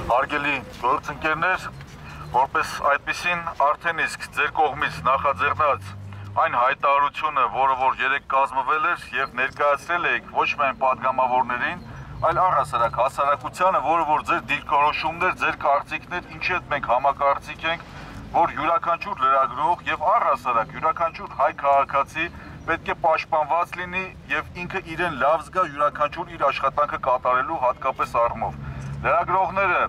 Հարգելի գործընկերներ, որպես այդպիսին արդեն իսկ ձեր կողմից նախաձեռնած այն հայտարարությունը, որը որ երեք կազմվել էր եւ ներկայացրել եք ոչ միայն падգամավորներին, այլ առհասարակ հասարակությանը, որը որ ձեր դիրքորոշումներ, ձեր կարծիքներ, ինչի հետ մենք համակարծիք ենք, որ յուրաքանչյուր լրագրող եւ առհասարակ յուրաքանչյուր հայ քաղաքացի պետք է պաշտպանված լինի եւ ինքը իրեն լավ զգա յուրաքանչյուր իր աշխատանքը կատարելու հատկապես առումով։ Լրագրողները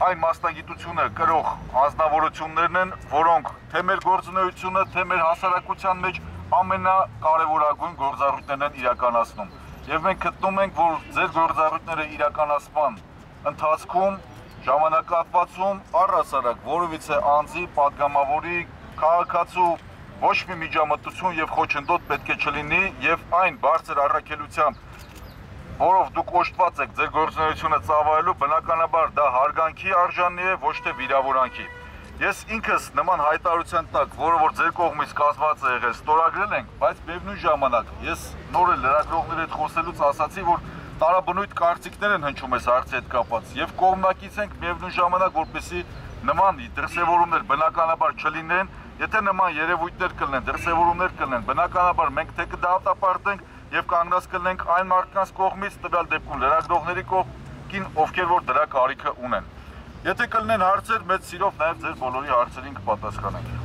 այն մասնագիտությունը կրող անձնավորություններն են, որոնք թե մեր գործունեությունը, թե մեր հասարակության մեջ ամենակարևորագույն գործառույթներն են իրականացնում։ Եվ մենք գտնում ենք, որ ձեր գործառույթները իրականացման ընթացքում ժամանակահատվածում առհասարակ որևիցե անձի, падգամավորի, քաղաքացու ոչ մի միջամտություն եւ խոչընդոտ պետք է չլինի եւ այն բարձր առաքելությամբ, որով դուք օժտված եք ձեր գործունեությունը ծավալելու, բնականաբար դա հարգանքի արժանի է, ոչ թե վիրավորանքի։ Ես ինքս նման հայտարարության տակ, որը որ ձեր կողմից կազմված է եղել, ստորագրել ենք, բայց միևնույն ժամանակ ես նոր լրագրողների հետ խոսելուց ասացի, որ տարաբնույթ կարծիքներ են հնչում այս հարցի հետ կապված եւ կողմնակից ենք միևնույն ժամանակ, որպեսզի նման դրսևորումներ բնականաբար չլինեն, եթե նման երևույթներ կլինեն, դրսևորումներ կլինեն, բնականաբար մենք թե կդատապարտենք եւ կանգնած կլինենք այն մարդկանց կողմից, տվյալ դեպքում լրագրողների կողքին, ովքեր որ դրա կարիքը ունեն։ Եթե կլինեն հարցեր, մեծ սիրով նաեւ ձեր բոլորի հարցերին կպատասխանենք։